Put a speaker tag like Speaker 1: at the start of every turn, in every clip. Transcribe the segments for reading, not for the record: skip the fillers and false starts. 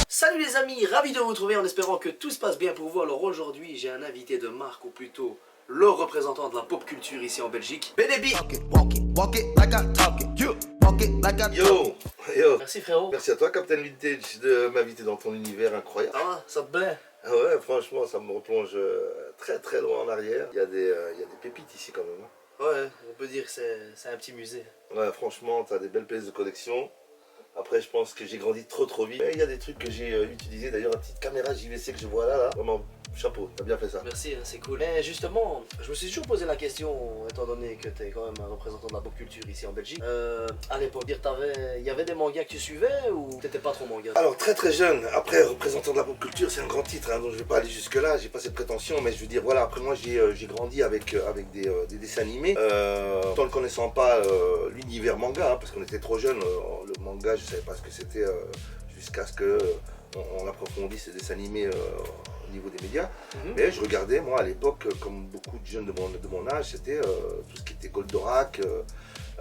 Speaker 1: Salut les amis, ravi de vous retrouver en espérant que tout se passe bien pour vous. Alors aujourd'hui j'ai un invité de marque, ou plutôt le représentant de la pop culture ici en Belgique, Benebi.
Speaker 2: Yo, yo.
Speaker 1: Merci frérot.
Speaker 2: Merci à toi, Captain Vintage, de m'inviter dans ton univers incroyable.
Speaker 1: Ça va, ça te plaît?
Speaker 2: Ah ouais, franchement, ça me replonge très très loin en arrière. Il y a des pépites ici quand même.
Speaker 1: Ouais, on peut dire que c'est un petit musée.
Speaker 2: Ouais, franchement, t'as des belles pièces de collection. Après, je pense que j'ai grandi trop vite. Mais il y a des trucs que j'ai utilisés. D'ailleurs, la petite caméra JVC que je vois là, vraiment, chapeau, t'as bien fait ça.
Speaker 1: Merci, c'est cool. Mais justement, je me suis toujours posé la question, étant donné que t'es quand même un représentant de la pop culture ici en Belgique. À l'époque, il y avait des mangas que tu suivais ou t'étais pas trop manga?
Speaker 2: Alors, très jeune, après, représentant de la pop culture, c'est un grand titre, hein, donc je vais pas aller jusque là, j'ai pas cette prétention, mais je veux dire, voilà, après moi, j'ai grandi avec des dessins animés, tout en ne connaissant pas l'univers manga, hein, parce qu'on était trop jeunes, le manga, je savais pas ce que c'était, jusqu'à ce que on approfondisse ces dessins animés au niveau des médias. Mais je regardais, moi, à l'époque, comme beaucoup de jeunes de mon âge, c'était tout ce qui était Goldorak,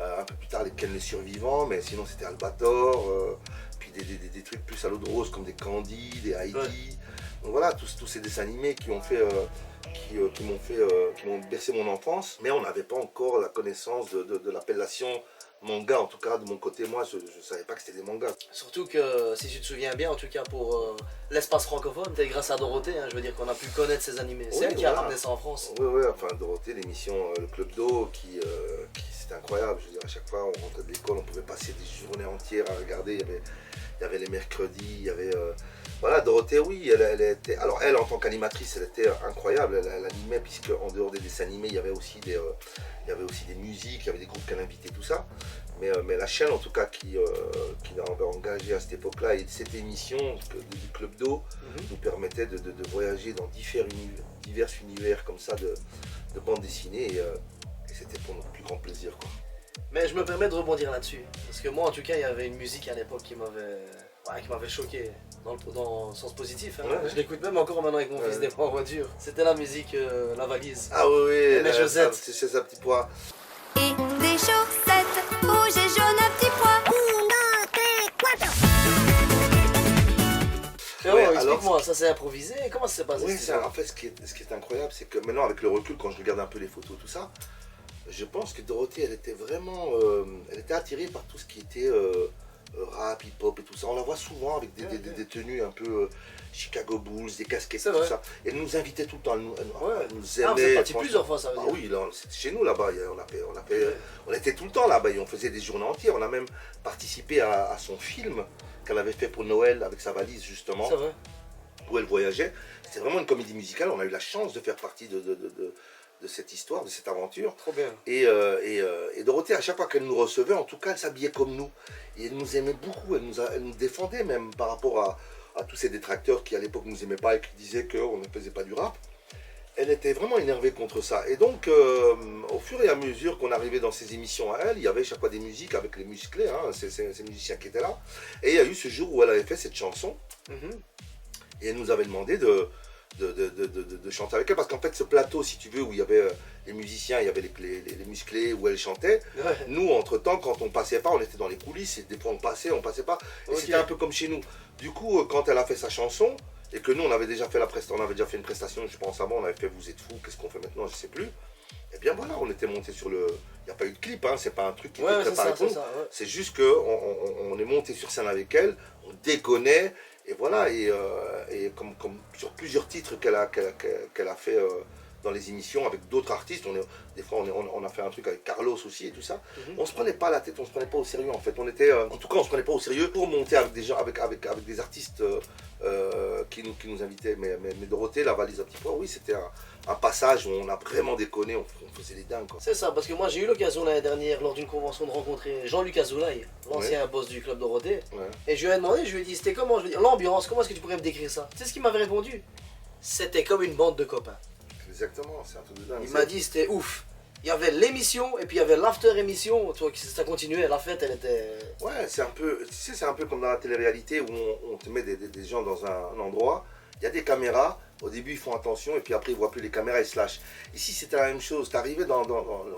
Speaker 2: un peu plus tard les Ken les Survivants, mais sinon c'était Albator, puis des trucs plus à l'eau de rose comme des Candy, des Heidi. Ouais. Donc voilà, tous ces dessins animés qui ont fait, qui m'ont bercé mon enfance, mais on n'avait pas encore la connaissance de l'appellation manga. En tout cas de mon côté, moi je savais pas que c'était des mangas.
Speaker 1: Surtout que si tu te souviens bien, en tout cas pour l'espace francophone, c'est grâce à Dorothée, hein, je veux dire qu'on a pu connaître ces animés. C'est elle qui a ramené ça en France.
Speaker 2: Oui, enfin Dorothée, l'émission Le Club d'eau, qui c'était incroyable. Je veux dire, à chaque fois on rentrait de l'école, on pouvait passer des journées entières à regarder. Il y avait les mercredis, il y avait voilà, Dorothée, oui, elle était. Alors elle, en tant qu'animatrice, elle était incroyable. Elle animait, puisque en dehors des dessins animés, il y avait aussi des musiques, il y avait des groupes qu'elle invitait, tout ça. Mais la chaîne, en tout cas, qui l'avait engagé à cette époque-là, et cette émission du Club d'eau nous permettait de voyager dans divers univers comme ça de bande dessinée, et c'était pour notre plus grand plaisir, quoi.
Speaker 1: Mais je me permets de rebondir là-dessus, parce que moi, en tout cas, il y avait une musique à l'époque qui m'avait choqué, dans le sens positif. Hein. Ouais. Je l'écoute même encore maintenant avec mon fils des fois en voiture. C'était la musique La Valise.
Speaker 2: Ah oui,
Speaker 1: mes chaussettes.
Speaker 2: C'est ça, petit pois.
Speaker 3: Et des chaussettes rouges et jaunes à petits pois.
Speaker 1: Explique-moi, ça s'est improvisé? Comment ça s'est passé?
Speaker 2: Oui, en fait, ce qui est incroyable, c'est que maintenant, avec le recul, quand je regarde un peu les photos, tout ça, je pense que Dorothée, elle était vraiment, elle était attirée par tout ce qui était rap, hip-hop et tout ça. On la voit souvent avec des tenues un peu Chicago Bulls, des casquettes et tout ça. Elle nous invitait tout le temps, elle nous aimait.
Speaker 1: Ah, vous êtes partis plusieurs fois, ça veut dire?
Speaker 2: Ah oui, c'était chez nous là-bas, on était tout le temps là-bas et on faisait des journées entières. On a même participé à son film qu'elle avait fait pour Noël avec sa valise, justement.
Speaker 1: C'est vrai.
Speaker 2: Où elle voyageait. C'était vraiment une comédie musicale. On a eu la chance de faire partie de cette histoire, de cette aventure.
Speaker 1: Trop bien.
Speaker 2: Et Dorothée, à chaque fois qu'elle nous recevait, en tout cas, elle s'habillait comme nous. Et elle nous aimait beaucoup, elle nous défendait même par rapport à tous ces détracteurs qui à l'époque ne nous aimaient pas et qui disaient qu'on ne faisait pas du rap. Elle était vraiment énervée contre ça. Et donc, au fur et à mesure qu'on arrivait dans ces émissions à elle, il y avait chaque fois des musiques avec les musclés, hein, ces musiciens qui étaient là. Et il y a eu ce jour où elle avait fait cette chanson. Et elle nous avait demandé de chanter avec elle, parce qu'en fait ce plateau, si tu veux, où il y avait les musiciens, il y avait les musclés, où elle chantait, nous entre temps, quand on passait pas, on était dans les coulisses, et des fois on passait pas, et c'était un peu comme chez nous. Du coup, quand elle a fait sa chanson, et que nous on avait déjà fait une prestation, je pense avant, on avait fait Vous êtes fous, qu'est-ce qu'on fait maintenant, je sais plus. Et bien voilà, on était monté sur le... Il n'y a pas eu de clip, hein, c'est pas un truc qui était préparé pour nous. C'est juste qu'on est monté sur scène avec elle, on déconnait. Et voilà, et comme sur plusieurs titres qu'elle a fait dans les émissions avec d'autres artistes, des fois on a fait un truc avec Carlos aussi et tout ça, on se prenait pas la tête, on se prenait pas au sérieux en fait. En tout cas on se prenait pas au sérieux pour monter avec des gens, avec des artistes qui nous invitaient. Mais Dorothée, la valise à petits pois, oui, c'était un passage où on a vraiment déconné, on faisait les dingues, quoi.
Speaker 1: C'est ça, parce que moi j'ai eu l'occasion l'année dernière, lors d'une convention, de rencontrer Jean-Luc Azoulay, l'ancien boss du club Dorothée. Et je lui ai demandé, je lui ai dit, c'était comment, je veux dire, l'ambiance, comment est-ce que tu pourrais me décrire ça? Tu sais ce qu'il m'avait répondu? C'était comme une bande de copains.
Speaker 2: Exactement, c'est un truc de dingue.
Speaker 1: Il m'a dit, c'était ouf. Il y avait l'émission et puis il y avait l'after-émission, tu vois, ça continuait, la fête elle était...
Speaker 2: Ouais, c'est un peu, tu sais, c'est un peu comme dans la télé-réalité où on te met des gens dans un endroit, il y a des caméras, au début ils font attention et puis après ils voient plus les caméras, ils se lâchent. Ici c'était la même chose,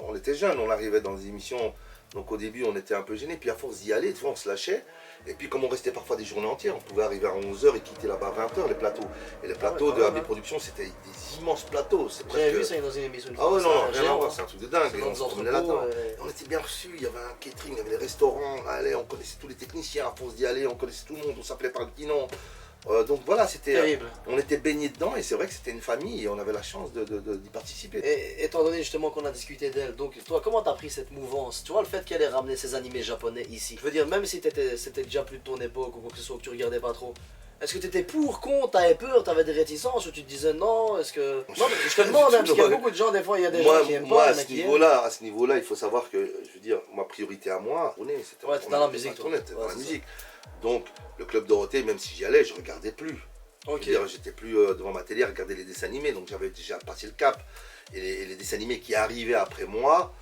Speaker 2: on était jeunes, on arrivait dans des émissions Donc au début on était un peu gênés, puis à force d'y aller, tu vois, on se lâchait. Et puis comme on restait parfois des journées entières, on pouvait arriver à 11h et quitter là-bas à 20h les plateaux. Et les plateaux de AB Productions, c'était des immenses plateaux.
Speaker 1: J'avais vu ça dans une émission.
Speaker 2: Ah ouais, non, rien à voir, c'est un truc de dingue.
Speaker 1: Et
Speaker 2: on se promenait là-dedans. On était bien reçus, il y avait un catering, il y avait les restaurants, on allait, on connaissait tous les techniciens, à force d'y aller, on connaissait tout le monde, on s'appelait par le petit nom. Donc voilà, c'était, on était baignés dedans et c'est vrai que c'était une famille et on avait la chance d'y participer.
Speaker 1: Et étant donné justement qu'on a discuté d'elle, donc toi comment t'as pris cette mouvance? Tu vois le fait qu'elle ait ramené ces animés japonais ici. Je veux dire, même si c'était déjà plus de ton époque ou quoi que ce soit que tu regardais pas trop, est-ce que t'étais pour, contre, t'avais peur, t'avais des réticences ou tu te disais non, est-ce que... Non, mais je te demande, hein, parce qu'il y a beaucoup de gens, des fois il y a des gens qui aiment pas,
Speaker 2: à ce niveau-là, il faut savoir que, je veux dire, ma priorité à moi, c'était
Speaker 1: dans la musique,
Speaker 2: dans la musique. Donc, le Club Dorothée, même si j'y allais, je regardais plus. J'étais plus devant ma télé à regarder les dessins animés, donc j'avais déjà passé le cap. Et les dessins animés qui arrivaient après moi,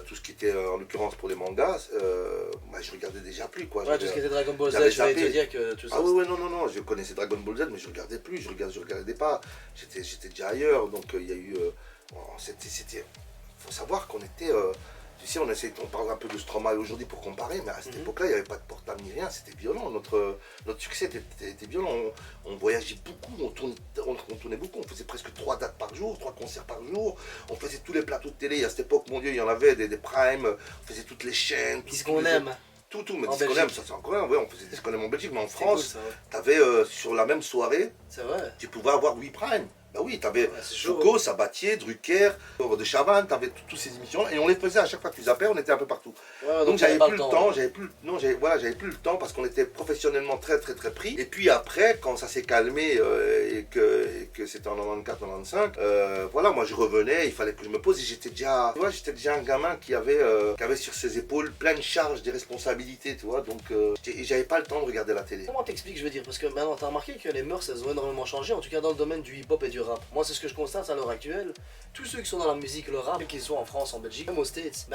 Speaker 2: tout ce qui était en l'occurrence pour les mangas, je regardais déjà plus. Quoi.
Speaker 1: Ouais, tout ce qui était Dragon Ball Z, je vais te dire que tout ça.
Speaker 2: Ah ouais, non, je connaissais Dragon Ball Z, mais je regardais plus, je regardais pas. J'étais déjà ailleurs, donc il y a eu. Faut savoir qu'on était. Tu sais, on parle un peu de Stromae aujourd'hui pour comparer, mais à cette époque-là, il n'y avait pas de portable ni rien, c'était violent. Notre succès était violent. On voyageait beaucoup, on tournait beaucoup, on faisait presque 3 dates par jour, 3 concerts par jour. On faisait tous les plateaux de télé. À cette époque, mon Dieu, il y en avait des primes, on faisait toutes les chaînes.
Speaker 1: Puisqu'on aime.
Speaker 2: Tout, mais Disconem, ça c'est encore rien. Ouais, on faisait Disconem en Belgique, mais en France, cool, tu avais sur la même soirée, tu pouvais avoir 8 primes. Ben oui, tu avais Foucault, Sabatier, Drucker, de Chavannes, tu avais toutes ces émissions et on les faisait à chaque fois que tu zappais, on était un peu partout.
Speaker 1: Ouais,
Speaker 2: donc j'avais plus le temps, j'avais plus le temps parce qu'on était professionnellement très pris. Et puis après, quand ça s'est calmé et que c'était en 94, 95, voilà, moi je revenais, il fallait que je me pose et j'étais déjà un gamin qui avait sur ses épaules plein de charges, des responsabilités, tu vois, donc j'avais pas le temps de regarder la télé.
Speaker 1: Comment t'expliques, je veux dire, parce que maintenant t'as remarqué que les mœurs elles ont énormément changé, en tout cas dans le domaine du hip-hop et du rap. Moi c'est ce que je constate à l'heure actuelle, tous ceux qui sont dans la musique, le rap, qu'ils soient en France, en Belgique, même aux States,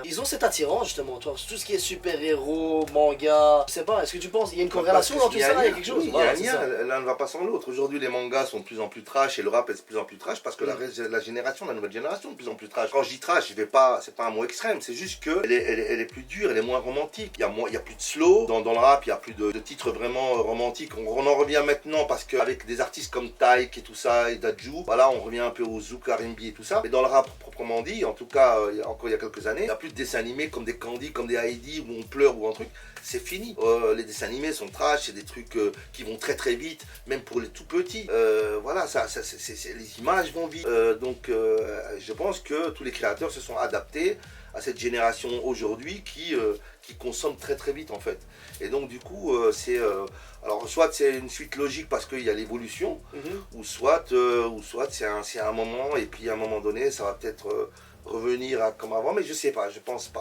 Speaker 1: ils ont cet attirance justement, toi, tout ce qui est super-héros, manga, je sais pas, est-ce que tu penses, il y a une corrélation dans tout ça, il y a quelque chose?
Speaker 2: Oui, il y a un lien, l'un ne va pas sans l'autre. Aujourd'hui les mangas sont de plus en plus trash et le rap est de plus en plus trash parce que la nouvelle génération est de plus en plus trash. Quand je dis trash, c'est pas un mot extrême, c'est juste que elle est plus dure, elle est moins romantique, il y a plus de slow, dans le rap il y a plus de titres vraiment romantiques, on en revient maintenant parce qu'avec des artistes comme Taïk et tout ça, et Dadju, voilà, on revient un peu au zouk, R&B et tout ça. Mais dans le rap proprement dit, en tout cas, il y a quelques années, il n'y a plus de dessins animés comme des Candy, comme des Heidi, où on pleure ou un truc. C'est fini. Les dessins animés sont trash, c'est des trucs qui vont très vite, même pour les tout petits. Voilà, les images vont vite. Donc, je pense que tous les créateurs se sont adaptés à cette génération aujourd'hui qui consomme très vite en fait. Et donc du coup alors soit c'est une suite logique parce qu'il y a l'évolution, ou soit c'est un moment et puis à un moment donné ça va peut-être revenir comme avant, mais je sais pas, je pense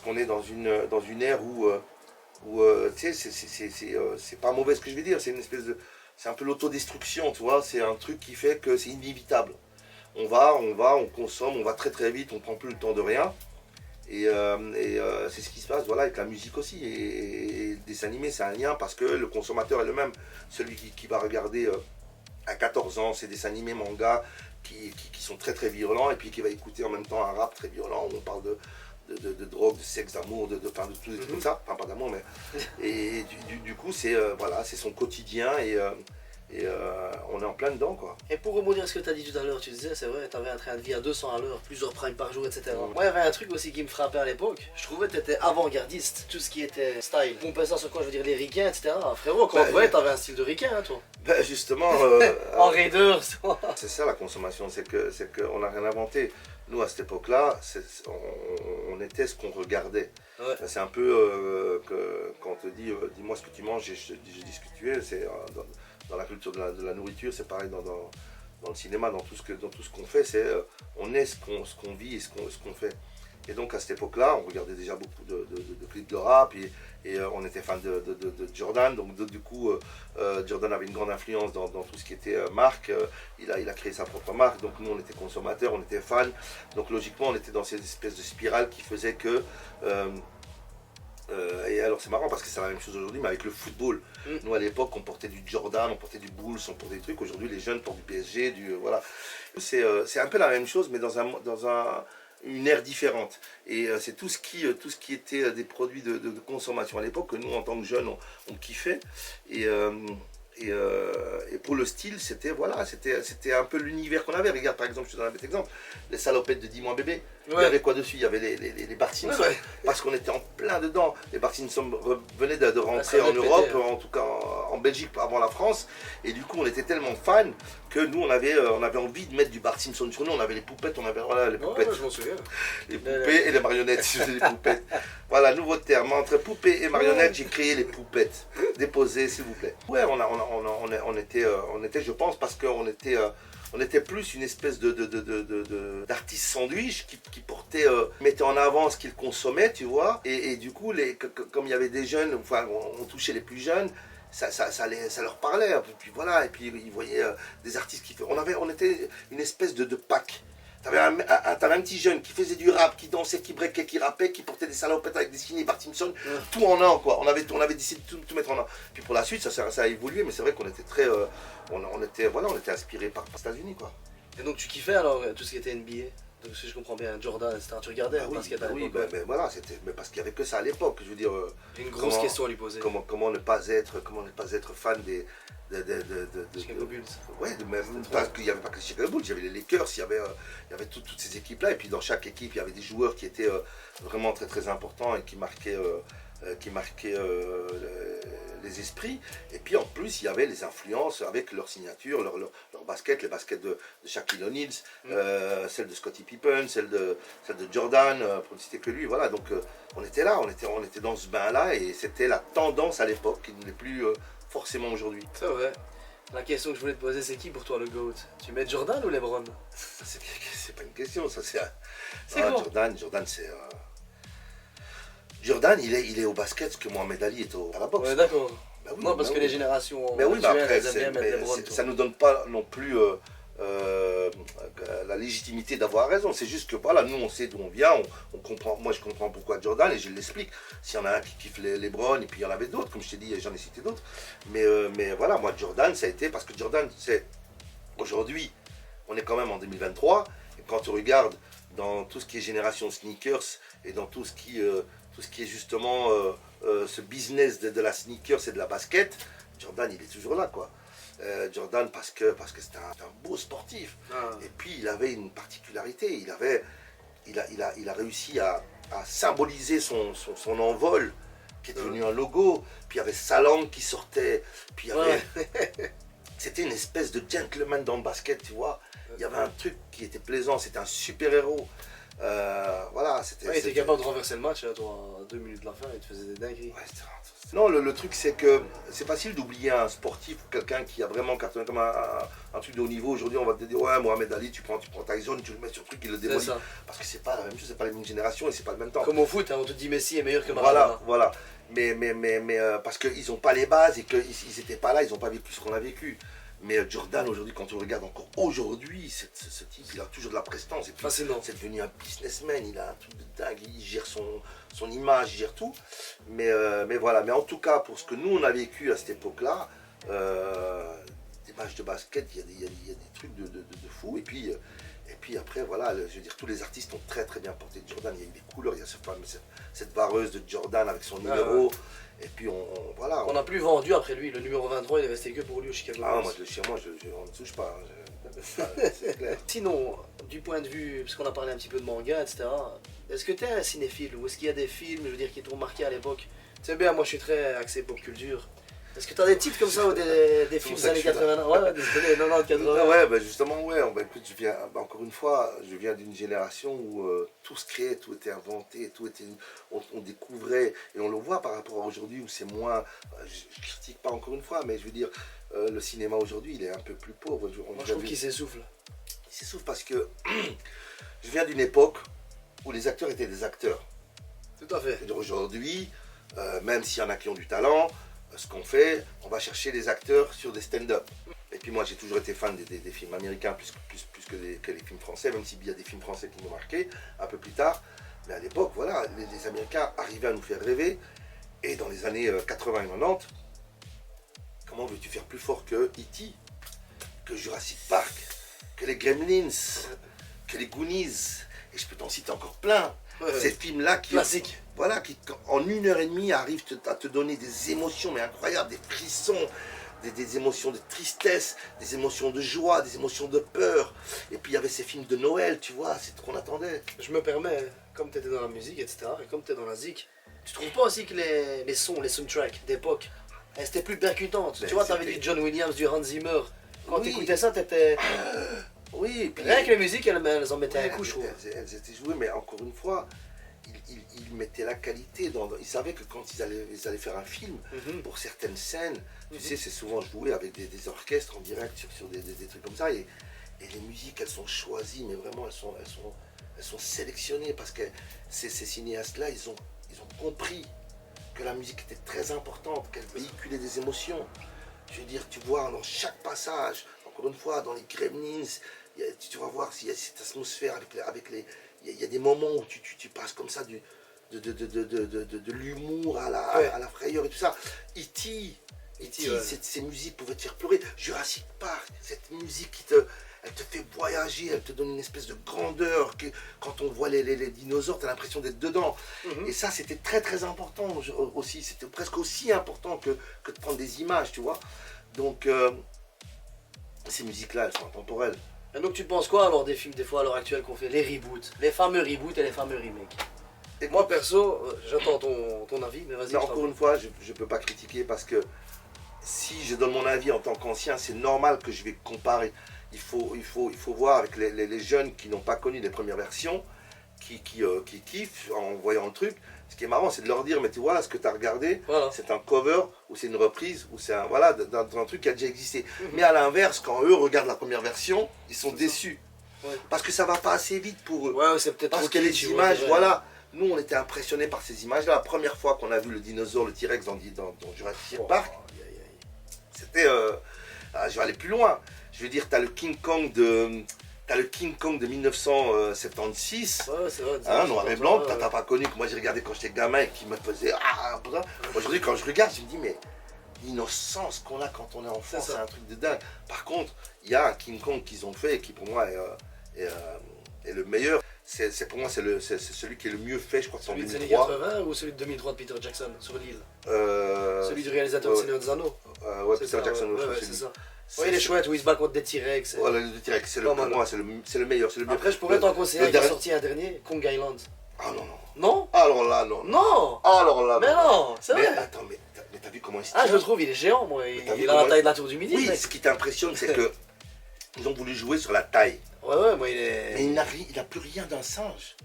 Speaker 2: qu'on est dans une ère où tu sais c'est pas mauvais ce que je vais dire, c'est un peu l'autodestruction, tu vois, c'est un truc qui fait que c'est inévitable. On consomme, on va très vite, on prend plus le temps de rien. Et c'est ce qui se passe, voilà, avec la musique aussi. Et le dessin animé, c'est un lien parce que le consommateur est le même. Celui qui va regarder à 14 ans ces dessins animés, mangas, qui sont très violents, et puis qui va écouter en même temps un rap très violent où on parle de drogue, de sexe, d'amour, de tous les trucs comme ça. Enfin, pas d'amour, mais... Et du coup, c'est son quotidien et on est en plein dedans, quoi.
Speaker 1: Et pour rebondir à ce que tu as dit tout à l'heure, tu disais, c'est vrai, tu avais un train de vie à 200 à l'heure, plusieurs primes par jour, etc. Moi, il y avait un truc aussi qui me frappait à l'époque. Je trouvais que tu étais avant-gardiste, tout ce qui était style. On peut ça sur quoi, je veux dire, les ricains, etc. Frérot, quand tu avais un style de ricain, hein, toi.
Speaker 2: Justement...
Speaker 1: en raideur, toi.
Speaker 2: C'est ça la consommation, c'est qu'on n'a rien inventé. Nous, à cette époque-là, on était ce qu'on regardait. Ouais. C'est un peu quand on te dit dis-moi ce que tu manges et je dis ce que tu es. C'est dans la culture de la nourriture, c'est pareil dans le cinéma, dans tout ce qu'on fait, c'est on est ce qu'on vit et ce qu'on fait. Et donc à cette époque-là, on regardait déjà beaucoup de clips de rap et on était fan de Jordan. Donc du coup, Jordan avait une grande influence dans tout ce qui était marque. Il a créé sa propre marque. Donc nous, on était consommateurs, on était fans. Donc logiquement, on était dans cette espèce de spirale qui faisait que... et alors c'est marrant parce que c'est la même chose aujourd'hui, mais avec le football. Nous à l'époque, on portait du Jordan, on portait du Bulls, on portait des trucs. Aujourd'hui, les jeunes portent du PSG, voilà. C'est un peu la même chose, mais dans une ère différente. Et c'est tout ce qui était des produits de consommation à l'époque que nous, en tant que jeunes, on kiffait. Et pour le style, c'était un peu l'univers qu'on avait. Regarde, par exemple, je te donne un petit exemple, les salopettes de Dis-moi bébé. Il y avait quoi dessus? Il y avait les Bart Simpson, parce qu'on était en plein dedans. Les Bart Simpson venaient de rentrer en Europe, en tout cas en Belgique avant la France. Et du coup, on était tellement fans que nous, on avait envie de mettre du Bart Simpson sur nous. On avait les poupettes, on avait les poupettes.
Speaker 1: Je m'en souviens.
Speaker 2: Les poupées et les marionnettes, je faisais les poupettes. Voilà, nouveau terme. Entre poupées et marionnettes, j'ai créé les poupettes. Déposez, s'il vous plaît. Ouais, on était, je pense, parce qu'on était plus une espèce d'artiste sandwich qui portait, mettait en avant ce qu'il consommait, tu vois. Et du coup, comme il y avait des jeunes, enfin, on touchait les plus jeunes, ça leur parlait. Puis voilà, et puis ils voyaient des artistes qui faisaient. On était une espèce de pack. T'avais un petit jeune qui faisait du rap, qui dansait, qui breakait, qui rappait, qui portait des salopettes avec des skinny Bart Simpson, tout en un, quoi. On avait décidé de tout mettre en un. Puis pour la suite, ça a évolué, mais c'est vrai qu'on était très, on était inspiré par les États-Unis, quoi.
Speaker 1: Et donc tu kiffais alors tout ce qui était NBA? Donc si je comprends bien, Jordan, etc. Tu regardais
Speaker 2: oui,
Speaker 1: basket à l'époque?
Speaker 2: Oui, voilà, parce qu'il n'y avait que ça à l'époque. Je veux dire.
Speaker 1: Une grosse question à lui poser.
Speaker 2: Comment ne pas être fan des
Speaker 1: Chicago Bulls.
Speaker 2: Ouais, parce qu'il n'y avait pas que les Chicago Bulls, il y avait les Lakers, il y avait toutes ces équipes-là, et puis dans chaque équipe, il y avait des joueurs qui étaient vraiment très très importants et qui marquaient les esprits. Et puis en plus, il y avait les influences avec leur signature, leur basket, les baskets de Shaquille O'Neal, celle de Scottie Pippen, celle de Jordan, pour ne citer que lui. Voilà, donc on était là, on était dans ce bain-là, et c'était la tendance à l'époque, qui n'est plus forcément aujourd'hui.
Speaker 1: C'est vrai. La question que je voulais te poser, c'est qui pour toi le GOAT? Tu mets Jordan ou LeBron?
Speaker 2: C'est pas une question, ça c'est...
Speaker 1: Quoi
Speaker 2: Jordan c'est... Jordan, il est au basket ce que Mohamed Ali est à la boxe.
Speaker 1: Ouais, d'accord.
Speaker 2: Bah oui,
Speaker 1: non, parce que les générations
Speaker 2: mais oui, mais après,
Speaker 1: elles aiment bien mettre LeBron.
Speaker 2: ça ne nous donne pas non plus la légitimité d'avoir raison. C'est juste que voilà, nous on sait d'où on vient, on comprend. Moi je comprends pourquoi Jordan, et je l'explique. S'il y en a un qui kiffe LeBron, et puis il y en avait d'autres, comme je t'ai dit, j'en ai cité d'autres. Mais voilà, moi Jordan, ça a été parce que Jordan, c'est aujourd'hui, on est quand même en 2023, et quand tu regardes dans tout ce qui est génération sneakers et dans tout ce qui est justement ce business de la sneakers et de la basket, Jordan il est toujours là, quoi. Jordan parce que c'était un beau sportif. Et puis il avait une particularité, il a réussi à symboliser son envol, qui est devenu un logo. Puis il y avait sa langue qui sortait, puis il y avait... C'était une espèce de gentleman dans le basket, tu vois. Il y avait un truc qui était plaisant, c'était un super-héros. Voilà,
Speaker 1: il était capable de renverser le match, toi, à 2 minutes de la fin, il te faisait des dingueries.
Speaker 2: Non, le truc c'est que c'est facile d'oublier un sportif ou quelqu'un qui a vraiment cartonné comme un truc de haut niveau. Aujourd'hui, on va te dire, ouais, Mohamed Ali, tu prends Tyson, tu le mets sur le truc, il le démolit. Parce que c'est pas la même chose, c'est pas la même génération et c'est pas le même temps.
Speaker 1: Comme au foot, on te dit Messi est meilleur que Maradona.
Speaker 2: Voilà. Mais parce qu'ils n'ont pas les bases et qu'ils n'étaient pas là, ils n'ont pas vécu ce qu'on a vécu. Mais Jordan, aujourd'hui, quand on regarde encore aujourd'hui, ce type, il a toujours de la prestance. Et puis, c'est devenu un businessman, il a un truc de dingue, il gère son image, il gère tout. Mais voilà, mais en tout cas, pour ce que nous, on a vécu à cette époque-là, des matchs de basket, il y a des trucs de fou. Et puis après, voilà, je veux dire, tous les artistes ont très très bien porté Jordan. Il y a eu des couleurs, il y a cette vareuse de Jordan avec son numéro. Et puis voilà.
Speaker 1: On n'a plus vendu après lui, le numéro 23 il est resté que pour lui au Chicago.
Speaker 2: Ah, moi on ne touche pas. C'est clair.
Speaker 1: Sinon, du point de vue, parce qu'on a parlé un petit peu de manga, etc., est-ce que tu es un cinéphile ou est-ce qu'il y a des films, je veux dire, qui t'ont marqué à l'époque? Tu sais bien, moi je suis très axé pop culture. Est-ce que tu as des titres comme ça ou des films des années 80? Ouais, des années 90, 80.
Speaker 2: Ouais, bah justement, ouais. Écoute, encore une fois, je viens d'une génération où tout se créait, tout était inventé, on découvrait, et on le voit par rapport à aujourd'hui où c'est moins. Je critique pas encore une fois, mais je veux dire, le cinéma aujourd'hui, il est un peu plus pauvre.
Speaker 1: Moi, je trouve qu'il s'essouffle.
Speaker 2: Il s'essouffle parce que je viens d'une époque où les acteurs étaient des acteurs.
Speaker 1: Tout à fait.
Speaker 2: Aujourd'hui, même s'il y en a qui ont du talent, ce qu'on fait, on va chercher les acteurs sur des stand-up. Et puis moi j'ai toujours été fan des films américains plus que les films français, même s'il y a des films français qui m'ont marqué un peu plus tard. Mais à l'époque, voilà, les Américains arrivaient à nous faire rêver. Et dans les années 80 et 90, comment veux-tu faire plus fort que E.T., que Jurassic Park, que les Gremlins, que les Goonies? Et je peux t'en citer encore plein. Ces films-là qui,
Speaker 1: classique.
Speaker 2: Voilà, qui en 1 heure et demie arrivent à te donner des émotions, mais incroyables, des frissons, des émotions de tristesse, des émotions de joie, des émotions de peur. Et puis il y avait ces films de Noël, tu vois, c'est ce qu'on attendait.
Speaker 1: Je me permets, comme tu étais dans la musique, etc., et comme tu es dans la zik, tu trouves pas aussi que les sons, les soundtracks d'époque, elles étaient plus percutantes?
Speaker 2: Ben,
Speaker 1: tu vois, t'avais du John Williams, du Hans Zimmer. Quand
Speaker 2: Oui.
Speaker 1: t'écoutais ça, t'étais...
Speaker 2: Oui, puis
Speaker 1: Rien que les musiques, elles en mettaient un coup, je trouve.
Speaker 2: elles étaient jouées, mais encore une fois, ils mettaient la qualité. Ils savaient que quand ils allaient faire un film, pour certaines scènes, tu sais, c'est souvent joué avec des orchestres en direct sur des trucs comme ça. Et les musiques, elles sont choisies, mais vraiment, elles sont sélectionnées parce que ces cinéastes-là, ils ont compris que la musique était très importante, qu'elle véhiculait des émotions. Je veux dire, tu vois, dans chaque passage, encore une fois, dans les Gremlins, tu vas voir s'il y a cette atmosphère avec les... Il y a des moments où tu passes comme ça de l'humour à la frayeur et tout ça. E.T.,
Speaker 1: ouais.
Speaker 2: ces musiques pouvaient te faire pleurer. Jurassic Park, cette musique elle te fait voyager, elle te donne une espèce de grandeur. Quand on voit les dinosaures, tu as l'impression d'être dedans. Et ça, c'était très très important aussi. C'était presque aussi important que de prendre des images, tu vois. Donc, ces musiques-là, elles sont intemporelles.
Speaker 1: Et donc tu penses quoi alors des films des fois à l'heure actuelle qu'on fait, les reboots, les fameux reboots et les fameux remakes? Et moi perso, j'attends ton avis, mais vas-y.
Speaker 2: Encore une fois, je ne peux pas critiquer parce que si je donne mon avis en tant qu'ancien, c'est normal que je vais comparer. Il faut voir avec les jeunes qui n'ont pas connu les premières versions, qui kiffent en voyant le truc. Ce qui est marrant, c'est de leur dire, mais tu vois, là, ce que tu as regardé, c'est un cover, ou c'est une reprise, ou c'est d'un truc qui a déjà existé. Mais à l'inverse, quand eux regardent la première version, ils sont déçus.
Speaker 1: Ouais.
Speaker 2: Parce que ça va pas assez vite pour eux.
Speaker 1: Ouais, c'est peut-être
Speaker 2: parce que les images, voilà. Nous, on était impressionnés par ces images-là. La première fois qu'on a vu le dinosaure, le T-Rex dans Jurassic Park, c'était... je vais aller plus loin. Je veux dire, tu as le King Kong de 1976,
Speaker 1: c'est vrai,
Speaker 2: noir et blanc, t'as pas connu, que moi j'ai regardé quand j'étais gamin et qui me faisait Aujourd'hui, quand je regarde, je me dis, mais l'innocence qu'on a quand on est enfant, c'est un truc de dingue. Par contre, il y a un King Kong qu'ils ont fait et qui pour moi est le meilleur. Pour moi, c'est celui qui est le mieux fait, je crois que c'est en 2003.
Speaker 1: Celui des années 80 ou celui de 2003 de Peter Jackson sur l'île? Celui du réalisateur de Seigneur des Anneaux.
Speaker 2: Ouais, Peter Jackson,
Speaker 1: c'est ça. Oui, il est chouette, où il se bat contre des T-Rex.
Speaker 2: Voilà, le T-Rex, pour moi, c'est le meilleur.
Speaker 1: Après, je pourrais t'en conseiller un qui est sorti un dernier, Kong Island.
Speaker 2: Ah non.
Speaker 1: Non?
Speaker 2: Alors là, non.
Speaker 1: Non!
Speaker 2: Alors là,
Speaker 1: mais non, c'est vrai.
Speaker 2: Mais attends, mais t'as vu comment il se tient?
Speaker 1: Ah, je le trouve, il est géant, moi. Il a la taille de la Tour du Midi.
Speaker 2: Oui, ce qui t'impressionne, c'est que ils ont voulu jouer sur la taille.
Speaker 1: Ouais, moi il est...
Speaker 2: Mais il n'a plus rien d'un singe.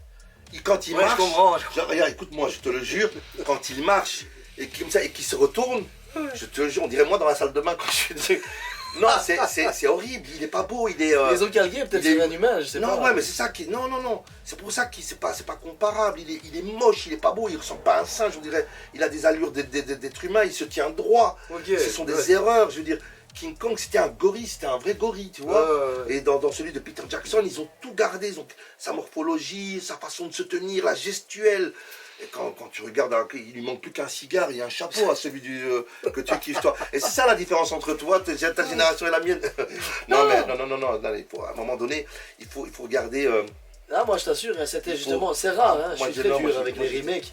Speaker 2: Quand il marche,
Speaker 1: je comprends.
Speaker 2: Regarde, écoute-moi, je te le jure, quand il marche et comme ça et qu'il se retourne, je te le jure, on dirait moi dans la salle de bain quand je suis... Non, c'est horrible, il est pas beau, il est...
Speaker 1: Les autres calgués, peut-être c'est un humain, je sais pas.
Speaker 2: Non, ouais, mais c'est ça qui... Non, c'est pour ça que c'est pas comparable, il est moche, il est pas beau, il ressemble pas à un singe, on dirait, il a des allures d'être humain, il se tient droit. Ce sont des erreurs, je veux dire. King Kong, c'était un gorille, c'était un vrai gorille, tu vois. Et dans celui de Peter Jackson, ils ont tout gardé, ils ont sa morphologie, sa façon de se tenir, la gestuelle. Et quand tu regardes, il lui manque plus qu'un cigare et un chapeau à celui que tu kiffes toi. Et c'est ça la différence entre toi, ta génération et la mienne. Non, il faut, à un moment donné, il faut regarder...
Speaker 1: Ah, moi je t'assure, c'était justement, c'est rare, hein, je suis très dur avec les remakes.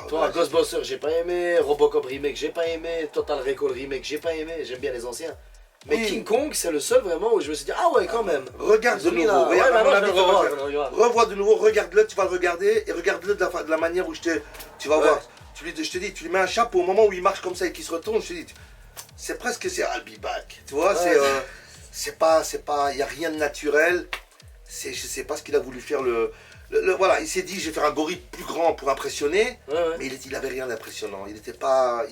Speaker 1: Toi, Ghostbusters, j'ai pas aimé, Robocop remake, j'ai pas aimé, Total Recall remake, j'ai pas aimé, j'aime bien les anciens. Mais King Kong, c'est le seul vraiment où je me suis dit, ah ouais, quand même.
Speaker 2: Regarde de nouveau, revois de nouveau, regarde-le, tu vas le regarder, et regarde-le de la manière où tu vas voir. Je te dis, tu lui mets un chapeau au moment où il marche comme ça et qu'il se retourne, je te dis, c'est presque, I'll be back. Tu vois, c'est pas, il n'y a rien de naturel, je sais pas ce qu'il a voulu faire voilà, il s'est dit, je vais faire un gorille plus grand pour impressionner, mais il avait rien d'impressionnant, il n'était pas...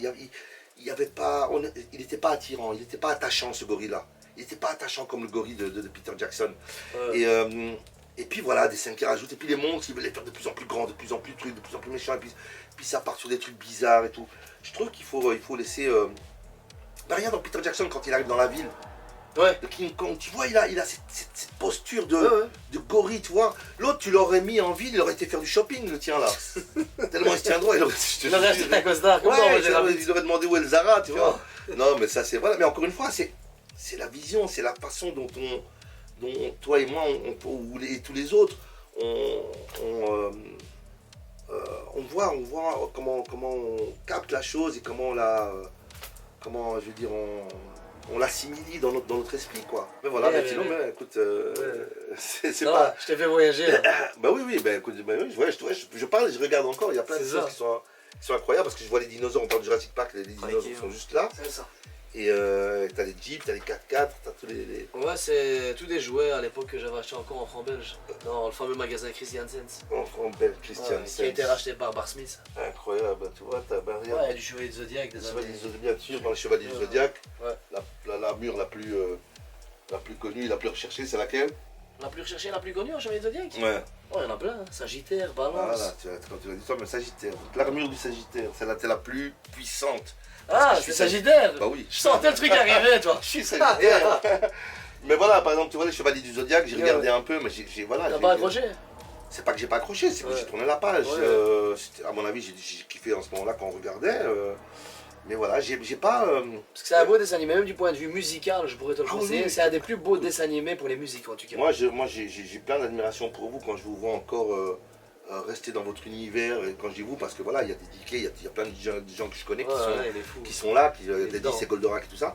Speaker 2: Il n'était pas attirant, il n'était pas attachant ce gorille-là. Il n'était pas attachant comme le gorille de Peter Jackson. Et puis voilà, des scènes qui rajoutent. Et puis les monstres, ils veulent les faire de plus en plus grands, de plus en plus trucs, de plus en plus méchants. Et puis ça part sur des trucs bizarres et tout. Je trouve qu'il faut laisser... Rien dans Peter Jackson quand il arrive dans la ville. De King Kong, tu vois, il a cette posture de gorille, tu vois. L'autre, tu l'aurais mis en ville, il aurait été faire du shopping, le tien là. Tellement il se tient droit, il aurait
Speaker 1: acheté un costard,
Speaker 2: il aurait demandé où est le Zara, tu vois. Non, mais ça c'est... Voilà, mais encore une fois, c'est la vision, c'est la façon dont toi et moi, et tous les autres, on voit comment on capte la chose et comment comment je veux dire, on l'assimile dans notre esprit, quoi. Mais voilà, mais sinon, mais, écoute, c'est pas...
Speaker 1: Je t'ai fait voyager, là.
Speaker 2: Bah oui, bah écoute, bah, oui, je parle et je regarde encore, il y a plein de choses qui sont incroyables, parce que je vois les dinosaures, on parle de Jurassic Park, les dinosaures sont juste là.
Speaker 1: C'est ça.
Speaker 2: Et t'as les Jeeps, t'as les 4x4, t'as tous les...
Speaker 1: Ouais, c'est tous des jouets à l'époque que j'avais acheté encore en franc belge, dans le fameux magasin Christiansens.
Speaker 2: En franc belge, Christian
Speaker 1: Qui a été racheté par Bar Smith.
Speaker 2: Incroyable, tu vois, t'as
Speaker 1: Ouais, il y a du Chevalier du Zodiac, des
Speaker 2: Chevalier du Zodiac, bien sûr, dans le Chevalier du Zodiac.
Speaker 1: Ouais.
Speaker 2: La mure la plus connue, la plus recherchée, c'est laquelle?
Speaker 1: La plus recherchée, la plus connue en Chevalier du Zodiac?
Speaker 2: Ouais.
Speaker 1: Oh, il y en a plein, hein. Sagittaire, Balance.
Speaker 2: Voilà, quand tu l'as dit toi, mais Sagittaire. L'armure du Sagittaire, c'est la plus puissante.
Speaker 1: Ah, c'est Sagittaire.
Speaker 2: Bah oui.
Speaker 1: Je sentais le truc arriver, toi.
Speaker 2: Je suis Sagittaire. Mais voilà, par exemple, tu vois les Chevaliers du Zodiac, j'ai regardé un peu, mais voilà.
Speaker 1: T'as pas accroché?
Speaker 2: C'est pas que j'ai pas accroché, c'est que j'ai tourné la page. À mon avis, j'ai kiffé en ce moment-là quand on regardait. Mais voilà, j'ai pas...
Speaker 1: Parce que c'est un beau dessin animé, même du point de vue musical, je pourrais te le conseiller. C'est un des plus beaux dessins animés pour les musiques, en tout cas.
Speaker 2: Moi, j'ai plein d'admiration pour vous quand je vous vois encore rester dans votre univers. Et quand je dis vous, parce que voilà, il y a des DK, il y a plein de gens que je connais qui sont là, des 10 et Goldorak et tout ça.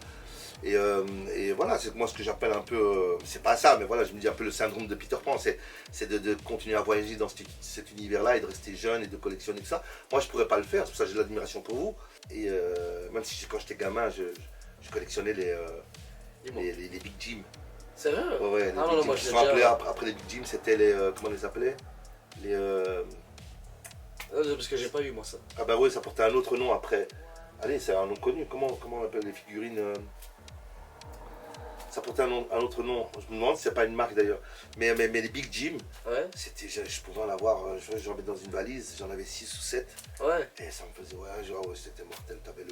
Speaker 2: Et voilà, c'est moi ce que j'appelle un peu, c'est pas ça, mais voilà, je me dis un peu le syndrome de Peter Pan, c'est de continuer à voyager dans cet univers-là et de rester jeune et de collectionner tout ça. Moi, je pourrais pas le faire, c'est pour ça que j'ai de l'admiration pour vous. Et même si quand j'étais gamin, je collectionnais les Big Jim.
Speaker 1: C'est vrai?
Speaker 2: Ouais, les Big Jim qui sont appelés après les Big Jim, c'était les, comment on les appelait?
Speaker 1: Parce que j'ai pas eu moi ça.
Speaker 2: Ah bah oui, ça portait un autre nom après. Allez, c'est un nom connu, comment on appelle les figurines? Ça portait un autre nom, je me demande si c'est pas une marque d'ailleurs. Mais les Big Jim, c'était, je pouvais en avoir, j'en mettais dans une valise, j'en avais 6 ou 7.
Speaker 1: Ouais.
Speaker 2: Et ça me faisait, c'était mortel. T'avais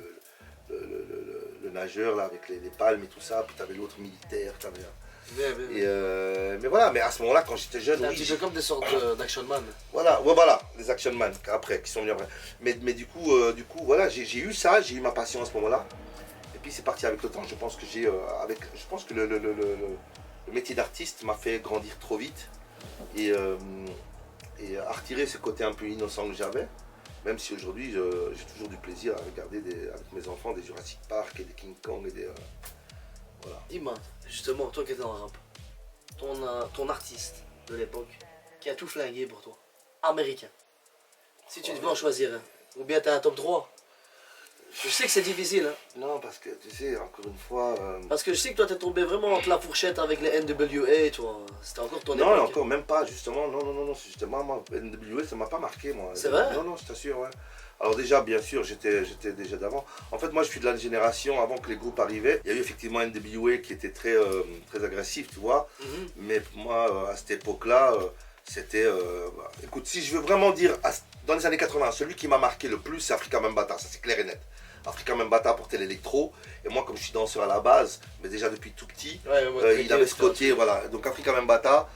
Speaker 2: le nageur là avec les palmes et tout ça, puis t'avais l'autre militaire, mais voilà, mais à ce moment-là, quand j'étais jeune,
Speaker 1: c'est un petit peu comme des sortes d'action man.
Speaker 2: Voilà, les action man après, qui sont venus après. Mais du coup, voilà, j'ai eu ça, j'ai eu ma passion à ce moment-là. Et puis c'est parti avec le temps. Je pense que le métier d'artiste m'a fait grandir trop vite et à retirer ce côté un peu innocent que j'avais. Même si aujourd'hui j'ai toujours du plaisir à regarder avec mes enfants des Jurassic Park et des King Kong et des voilà.
Speaker 1: Dis-moi, justement, toi qui étais dans le rap, ton artiste de l'époque qui a tout flingué pour toi, américain. Si tu devais en choisir un, ou bien t'as un top 3. Je sais que c'est difficile, hein.
Speaker 2: Non, parce que tu sais, encore une fois...
Speaker 1: Parce que je sais que toi t'es tombé vraiment entre la fourchette avec les NWA, toi. C'était encore ton époque.
Speaker 2: Non, encore même pas, justement. Non, justement, moi, NWA, ça m'a pas marqué, moi.
Speaker 1: C'est vrai?
Speaker 2: Non, je t'assure, ouais. Alors déjà, bien sûr, j'étais déjà d'avant. En fait, moi, je suis de la génération avant que les groupes arrivaient. Il y a eu effectivement NWA qui était très agressif, tu vois. Mais moi, à cette époque-là, c'était... écoute, si je veux vraiment dire, dans les années 80, celui qui m'a marqué le plus, c'est Afrika Bambaataa, ça c'est clair et net. Afrika Bambaataa portait l'électro, et moi comme je suis danseur à la base, mais déjà depuis tout petit, il avait ce côté, voilà. Donc Afrika Bambaataa,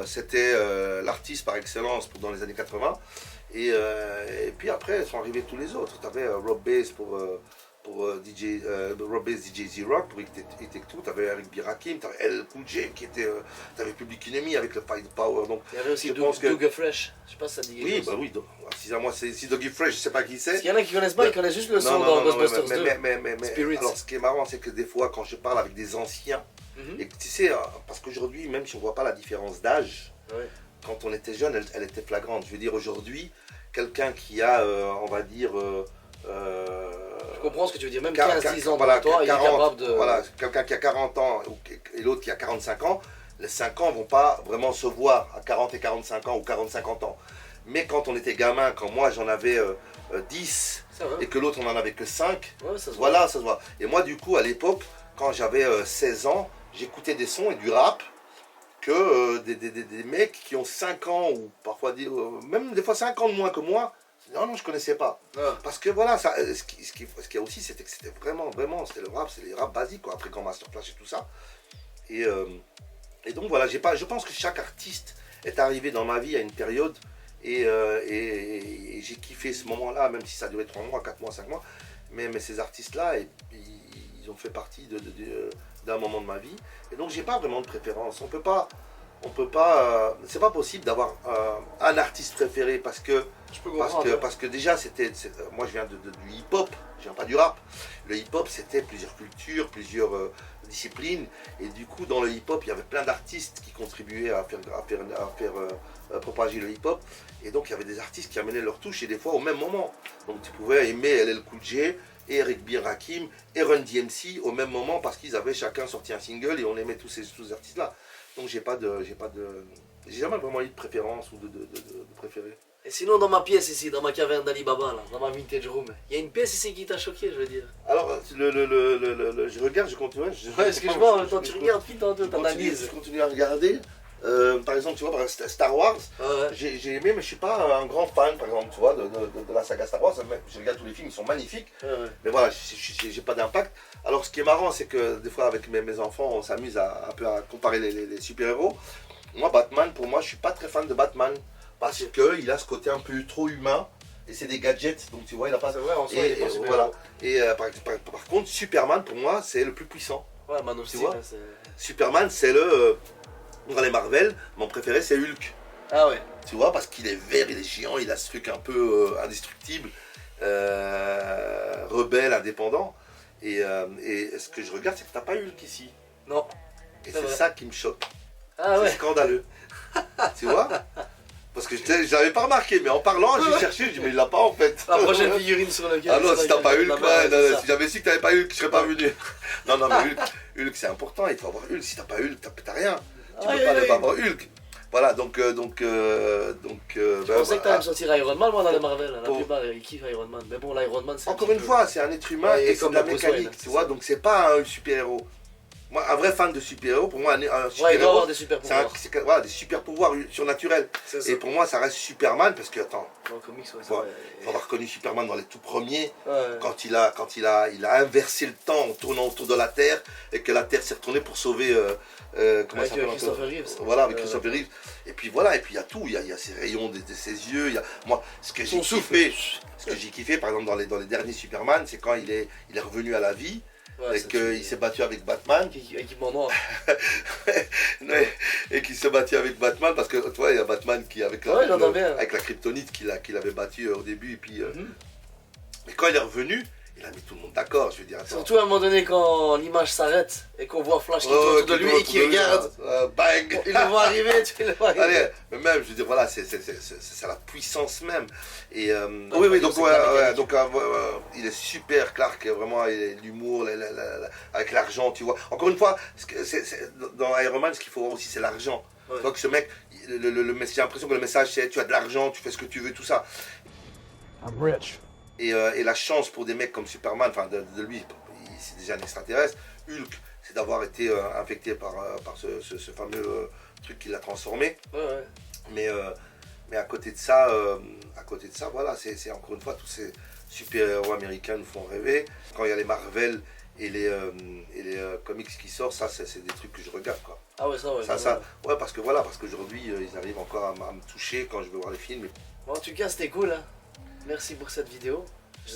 Speaker 2: c'était l'artiste par excellence dans les années 80, et puis après sont arrivés tous les autres. Tu avais Rob Bass pour Rob Bass, DJ Z-Rock pour It Take Two, tu avais Eric B. Rakim, tu avais LL Cool J qui était, tu avais Public Enemy avec le Fight Power. Donc,
Speaker 1: il y avait aussi Dougie Fresh, je sais pas si ça dit quelque chose.
Speaker 2: Oui, moi si Dougie Fresh, je sais pas qui c'est.
Speaker 1: Parce qu'il y en a qui connaissent pas, ils connaissent juste le son dans Ghostbusters 2.
Speaker 2: Mais alors ce qui est marrant, c'est que des fois quand je parle avec des anciens, et tu sais, parce qu'aujourd'hui, même si on voit pas la différence d'âge, quand on était jeune, elle était flagrante. Je veux dire, aujourd'hui, quelqu'un qui a, on va dire...
Speaker 1: je comprends ce que tu veux dire, même 15-10 ans voilà, toi, 40, il est capable de...
Speaker 2: Voilà, quelqu'un qui a 40 ans et l'autre qui a 45 ans, les 5 ans ne vont pas vraiment se voir à 40 et 45 ans ou 40-50 ans. Mais quand on était gamin, quand moi j'en avais 10 et que l'autre on en avait que 5, ça se voit. Et moi du coup à l'époque, quand j'avais 16 ans, j'écoutais des sons et du rap que des mecs qui ont 5 ans ou parfois même des fois 5 ans de moins que moi. Non, je connaissais pas. Parce que voilà, ce qu'il y a aussi, c'était que c'était vraiment, c'était le rap, c'est les rap basiques, quoi, après Grand Master Flash et tout ça. Et donc voilà, je pense que chaque artiste est arrivé dans ma vie à une période et j'ai kiffé ce moment-là, même si ça a duré 3 mois, 4 mois, 5 mois. Mais ces artistes-là, ils ont fait partie d'un moment de ma vie. Et donc j'ai pas vraiment de préférence. On peut pas on peut pas, c'est pas possible d'avoir un artiste préféré parce que déjà moi je viens du hip-hop, je viens pas du rap. Le hip-hop c'était plusieurs cultures, plusieurs disciplines et du coup dans le hip-hop il y avait plein d'artistes qui contribuaient à faire propager le hip-hop et donc il y avait des artistes qui amenaient leur touche et des fois au même moment. Donc tu pouvais aimer LL Cool J et Eric B. Rakim et Run DMC au même moment parce qu'ils avaient chacun sorti un single et on aimait tous ces artistes-là. Donc j'ai jamais vraiment eu de préférence ou de préféré.
Speaker 1: Et sinon dans ma pièce ici, dans ma caverne d'Alibaba, là, dans ma vintage room, il y a une pièce ici qui t'a choqué, je veux dire.
Speaker 2: Alors je regarde, je continue.
Speaker 1: Ouais, excuse-moi, en même temps tu regardes, putain, t'analyses.
Speaker 2: Je continue à regarder. Par exemple, tu vois, Star Wars, j'ai aimé, mais je suis pas un grand fan, par exemple, tu vois, de la saga Star Wars. Je regarde tous les films, ils sont magnifiques, mais voilà, j'ai pas d'impact. Alors, ce qui est marrant, c'est que des fois, avec mes enfants, on s'amuse un peu à comparer les super-héros. Moi, Batman, pour moi, je suis pas très fan de Batman, parce qu'il a ce côté un peu trop humain, et c'est des gadgets, donc tu vois, il a pas...
Speaker 1: C'est vrai, en soi, il est pas
Speaker 2: voilà. Et par contre, Superman, pour moi, c'est le plus puissant.
Speaker 1: Ouais, Man of
Speaker 2: Tu
Speaker 1: Steel,
Speaker 2: vois,
Speaker 1: c'est...
Speaker 2: Superman, c'est le... Dans les Marvel, mon préféré c'est Hulk.
Speaker 1: Ah ouais.
Speaker 2: Tu vois, parce qu'il est vert, il est géant, il a ce truc un peu indestructible, rebelle, indépendant. Et ce que je regarde, c'est que t'as pas Hulk ici.
Speaker 1: Non.
Speaker 2: Et c'est ça qui me choque.
Speaker 1: Ah ouais.
Speaker 2: C'est scandaleux. Tu vois? Parce que je l'avais pas remarqué, mais en parlant, j'ai cherché, je dis mais il l'a pas en fait.
Speaker 1: La prochaine figurine sur laquelle...
Speaker 2: Ah non, si t'as pas Hulk, si j'avais su que t'avais pas Hulk, je serais pas venu. Non, mais Hulk c'est important, il faut avoir Hulk. Si t'as pas Hulk, t'as rien. Tu peux pas ne pas avoir Hulk. Voilà, donc
Speaker 1: je pensais que t'allais me sortir Iron Man, moi, dans les Marvel. La plupart, ils kiffent Iron Man. Mais bon, l'Iron Man, c'est...
Speaker 2: Encore une fois, c'est un être humain et c'est de la mécanique, tu vois, donc c'est pas un super-héros. Moi, un vrai fan de super-héros, pour moi, un super-héros,
Speaker 1: il doit avoir des super-pouvoirs.
Speaker 2: Voilà, des super-pouvoirs surnaturels. Et pour moi, ça reste Superman, parce que, attends,
Speaker 1: dans le comics,
Speaker 2: il faut avoir reconnu Superman dans les tout premiers,
Speaker 1: ouais.
Speaker 2: quand il a inversé le temps en tournant autour de la Terre, et que la Terre s'est retournée pour sauver...
Speaker 1: avec Christopher Reeves.
Speaker 2: Voilà, avec Christopher Reeves. Et puis voilà, et puis il y a tout, il y a ses rayons de ses yeux, moi, ce que j'ai kiffé, par exemple, dans les derniers Superman, c'est quand il est revenu à la vie, et qu'il s'est battu avec Batman.
Speaker 1: Équipement noir.
Speaker 2: Et qu'il s'est battu avec Batman, parce que tu vois, il y a Batman qui, avec la kryptonite qu'il avait battu au début, et puis... Mais quand il est revenu, il a mis tout le monde d'accord, je veux dire. Attends.
Speaker 1: Surtout à un moment donné quand l'image s'arrête et qu'on voit Flash qui tourne autour de lui et qui regarde.
Speaker 2: Bang.
Speaker 1: Il le voit arriver, tu le vois arriver.
Speaker 2: Allez, mais même, je veux dire, voilà, c'est la puissance même. Et oui, donc il est super, Clark, vraiment, l'humour, avec l'argent, tu vois. Encore une fois, dans Iron Man, ce qu'il faut voir aussi, c'est l'argent. Tu vois que ce mec, j'ai l'impression que le message, c'est tu as de l'argent, tu fais ce que tu veux, tout ça. I'm rich. Et la chance pour des mecs comme Superman, enfin de lui, c'est déjà un extraterrestre. Hulk, c'est d'avoir été infecté par ce fameux truc qui l'a transformé.
Speaker 1: Ouais.
Speaker 2: Mais à côté de ça, voilà, c'est encore une fois tous ces super-héros américains nous font rêver. Quand il y a les Marvel et les comics qui sortent, ça c'est des trucs que je regarde, quoi.
Speaker 1: Ah ouais, ça ouais.
Speaker 2: Ouais, parce qu'aujourd'hui ils arrivent encore à me toucher quand je veux voir les films.
Speaker 1: Bon, en tout cas, c'était cool, hein. Merci pour cette vidéo.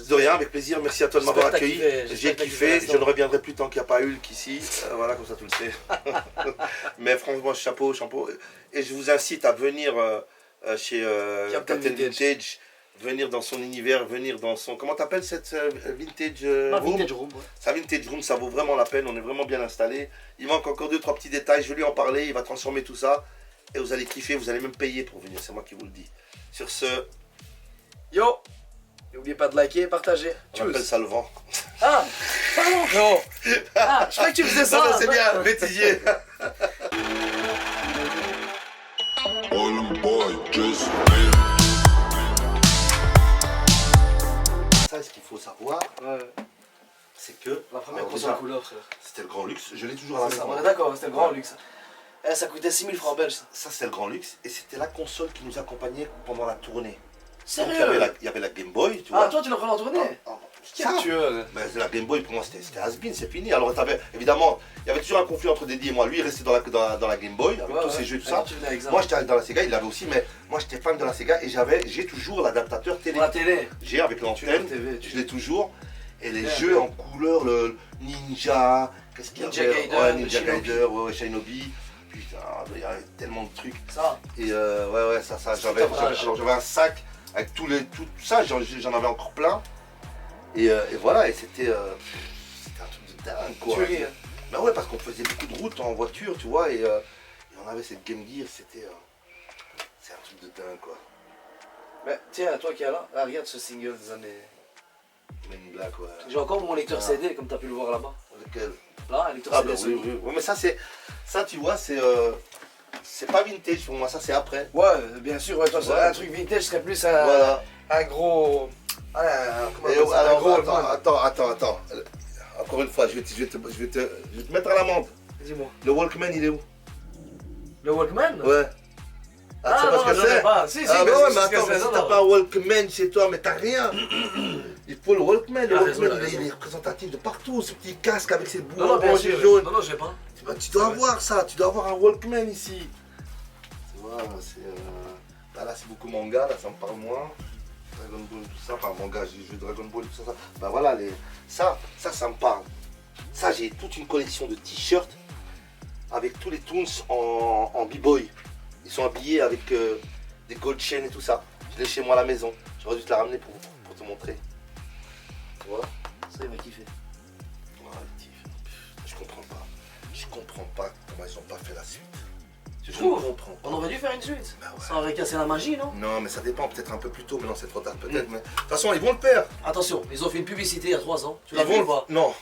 Speaker 2: De rien, avec plaisir, merci à toi de m'avoir accueilli. J'ai kiffé, je ne reviendrai plus tant qu'il n'y a pas Hulk ici. Voilà, comme ça tu le sais. Mais franchement, chapeau. Et je vous incite à venir chez Captain Vintage, venir dans son univers, venir dans son... Comment t'appelles cette vintage room?
Speaker 1: Vintage room, ouais.
Speaker 2: Sa vintage room, ça vaut vraiment la peine, on est vraiment bien installé. Il manque encore 2-3 petits détails, je vais lui en parler, il va transformer tout ça. Et vous allez kiffer, vous allez même payer pour venir, c'est moi qui vous le dis. Sur ce...
Speaker 1: Yo! N'oubliez pas de liker et partager.
Speaker 2: On appelle ça le vent.
Speaker 1: Ah! Pardon! Non! Ah, je croyais que tu faisais ça!
Speaker 2: Non, c'est bien, bêtisier! Ça, ce qu'il faut savoir, c'est que...
Speaker 1: La première console couleur, frère.
Speaker 2: C'était le grand luxe, je l'ai toujours à la maison.
Speaker 1: On est d'accord, c'était le grand luxe. Ça coûtait 6000 francs belges.
Speaker 2: Ça, c'était le grand luxe, et c'était la console qui nous accompagnait pendant la tournée.
Speaker 1: Sérieux?
Speaker 2: Donc, il y avait la Game Boy, tu vois.
Speaker 1: Ah, toi, tu l'as pris en tournée?
Speaker 2: Quel tueur! La Game Boy, pour moi, c'était has-been, c'est fini. Alors, évidemment, il y avait toujours un conflit entre Dédi et moi. Lui, il restait dans la Game Boy, avec tous ses jeux et tout ça. Moi, j'étais dans la Sega, il l'avait aussi, mais moi, j'étais fan de la Sega et j'ai toujours l'adaptateur télé.
Speaker 1: La télé?
Speaker 2: J'ai avec l'antenne, je l'ai toujours. Et les jeux en couleur, le Ninja, qu'est-ce qu'il y a?
Speaker 1: Ninja Gaiden,
Speaker 2: Ninja Gaiden, Shinobi. puis il y a tellement de trucs.
Speaker 1: Ça.
Speaker 2: Et ouais, ça, j'avais un sac avec tout ça, j'en avais encore plein. Et voilà, et c'était un truc de dingue, quoi.
Speaker 1: Tu ris, hein.
Speaker 2: Bah ouais, parce qu'on faisait beaucoup de routes en voiture, tu vois, et on avait cette Game Gear, c'est un truc de dingue, quoi.
Speaker 1: Mais tiens, toi qui es là, regarde ce single des années.
Speaker 2: Men in Black, ouais.
Speaker 1: J'ai encore mon lecteur CD, comme tu as pu le voir là-bas.
Speaker 2: Lequel?
Speaker 1: Là, un lecteur
Speaker 2: Ah
Speaker 1: CD.
Speaker 2: bah oui, mais ça tu vois, c'est pas vintage pour moi, ça c'est après.
Speaker 1: Ouais, bien sûr, ouais, toi,
Speaker 2: Ouais.
Speaker 1: un truc vintage serait plus un,
Speaker 2: Voilà.
Speaker 1: un gros. Comment on
Speaker 2: Et
Speaker 1: appelle ça, un
Speaker 2: alors,
Speaker 1: gros Walkman.
Speaker 2: attends. Encore une fois, je vais te mettre à l'amende.
Speaker 1: Dis-moi.
Speaker 2: Le Walkman, il est où?
Speaker 1: Le Walkman?
Speaker 2: Ouais.
Speaker 1: Ah,
Speaker 2: tu sais
Speaker 1: non,
Speaker 2: pas ce que
Speaker 1: j'en ai
Speaker 2: c'est?
Speaker 1: pas. Si,
Speaker 2: Ah
Speaker 1: mais
Speaker 2: bah ouais,
Speaker 1: c'est
Speaker 2: mais
Speaker 1: ce que
Speaker 2: attends,
Speaker 1: c'est,
Speaker 2: mais si
Speaker 1: non,
Speaker 2: t'as
Speaker 1: non.
Speaker 2: pas un Walkman chez toi, mais t'as rien. Il faut le Walkman. Le
Speaker 1: Ah, raison,
Speaker 2: Walkman,
Speaker 1: raison.
Speaker 2: il est représentatif de partout. Ce petit casque avec ses bouts
Speaker 1: Non, non, bien
Speaker 2: orange et
Speaker 1: sûr.
Speaker 2: jaune.
Speaker 1: Non, j'ai pas.
Speaker 2: Tu dois avoir ça, tu dois avoir un Walkman ici. Tu vois, c'est. Là, c'est beaucoup manga, là, ça me parle moins. Dragon Ball, tout ça. Enfin, manga, j'ai joué Dragon Ball, tout ça. Bah voilà, ça me parle. Ça, j'ai toute une collection de t-shirts avec tous les toons en b-boy. Ils sont habillés avec des gold chains et tout ça. Je l'ai chez moi à la maison. J'aurais dû te la ramener pour te montrer. Tu vois?
Speaker 1: Ça, il va kiffer.
Speaker 2: Je comprends pas comment ils ont pas fait la suite.
Speaker 1: Tu
Speaker 2: Je
Speaker 1: trouves?
Speaker 2: comprends pas.
Speaker 1: On aurait dû faire une suite.
Speaker 2: Bah ouais.
Speaker 1: Ça aurait cassé la magie, non?
Speaker 2: Non, mais ça dépend, peut-être un peu plus tôt, mais non, c'est trop tard peut-être. Mais de toute façon, ils vont le faire.
Speaker 1: Attention, ils ont fait une publicité il y a 3 ans. Tu l'as
Speaker 2: Ils
Speaker 1: vu
Speaker 2: vont
Speaker 1: ou pas?
Speaker 2: Non.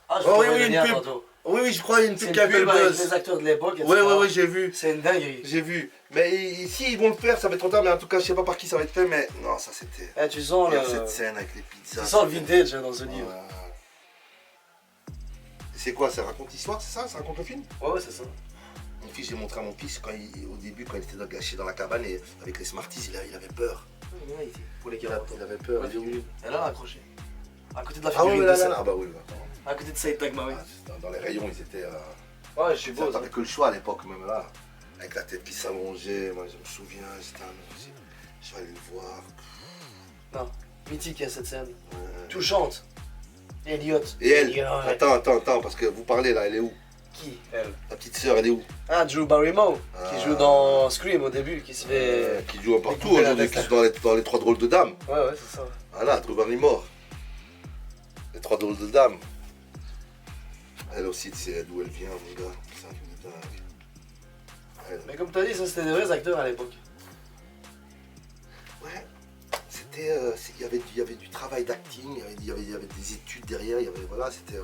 Speaker 1: Ah, je
Speaker 2: Oh,
Speaker 1: te
Speaker 2: oui,
Speaker 1: ferai
Speaker 2: oui,
Speaker 1: le
Speaker 2: une
Speaker 1: lien
Speaker 2: pub.
Speaker 1: tantôt.
Speaker 2: Oui, je crois qu'il y a une
Speaker 1: C'est
Speaker 2: pub
Speaker 1: une
Speaker 2: qui a fait le
Speaker 1: pub avec
Speaker 2: buzz.
Speaker 1: les acteurs de l'époque.
Speaker 2: Oui,
Speaker 1: etc.
Speaker 2: j'ai vu.
Speaker 1: C'est une dinguerie.
Speaker 2: J'ai vu. Mais ici, ils vont le faire, ça va être trop tard, mais en tout cas, je sais pas par qui ça va être fait, mais non, ça c'était.
Speaker 1: Eh, tu sens
Speaker 2: Il y a
Speaker 1: le.
Speaker 2: cette scène avec les pizzas.
Speaker 1: Tu sens le vintage hein, dans ce livre.
Speaker 2: Et c'est quoi, ça raconte l'histoire, c'est ça? Ça raconte le film?
Speaker 1: Ouais, c'est ça.
Speaker 2: Mon fils, j'ai montré à mon fils au début, quand il était gâché dans la cabane, et avec les Smarties, il avait peur.
Speaker 1: Pour les
Speaker 2: Il
Speaker 1: 40 ans.
Speaker 2: avait peur.
Speaker 1: La figurine. Elle a accroché. À côté de la
Speaker 2: Ah oui,
Speaker 1: figurine
Speaker 2: là,
Speaker 1: de
Speaker 2: là,
Speaker 1: ça.
Speaker 2: là. Ah bah oui, attends.
Speaker 1: À côté de Saïd Tagmaoui.
Speaker 2: Dans les rayons, ils étaient.
Speaker 1: Ouais, je suis beau.
Speaker 2: Ils n'avaient que le choix à l'époque, même là. Avec la tête qui s'allongeait, moi je me souviens, je suis allé le voir.
Speaker 1: Non, mythique hein, cette scène. Touchante. Elliot.
Speaker 2: Et elle,
Speaker 1: Elliot.
Speaker 2: attends, parce que vous parlez là, elle est où?
Speaker 1: Qui elle?
Speaker 2: La petite sœur, elle est où?
Speaker 1: Ah, Drew Barrymore,
Speaker 2: Ah.
Speaker 1: qui joue dans Scream au début, qui se fait.
Speaker 2: Qui joue partout
Speaker 1: découper la
Speaker 2: aujourd'hui,
Speaker 1: tête.
Speaker 2: qui joue dans les trois drôles de dames.
Speaker 1: Ouais, c'est ça.
Speaker 2: Voilà, Drew Barrymore. Les trois drôles de dames. Elle aussi, tu sais d'où elle vient, mon gars. C'est un truc de dingue. Elle.
Speaker 1: Mais comme tu as dit, ça c'était des vrais acteurs à l'époque.
Speaker 2: Ouais, c'était, il y avait du travail d'acting, il y avait des études derrière, il y avait, voilà, c'était...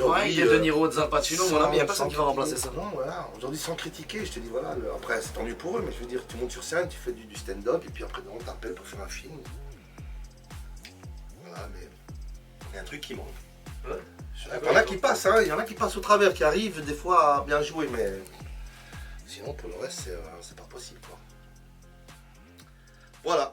Speaker 1: Pareil, il y a De Niro, de Al Pacino, mon ami, il n'y a personne qui va remplacer ça.
Speaker 2: Non, voilà, aujourd'hui sans critiquer, je te dis, voilà, après c'est tant mieux pour eux, mais je veux dire, tu montes sur scène, tu fais du stand-up, et puis après on t'appelle pour faire un film. Voilà, mais il y a un truc qui manque.
Speaker 1: Ouais.
Speaker 2: Il y en a qui passent, hein, il y en a qui passent au travers, qui arrivent des fois à bien jouer, mais sinon pour le reste, c'est pas possible, quoi. Voilà.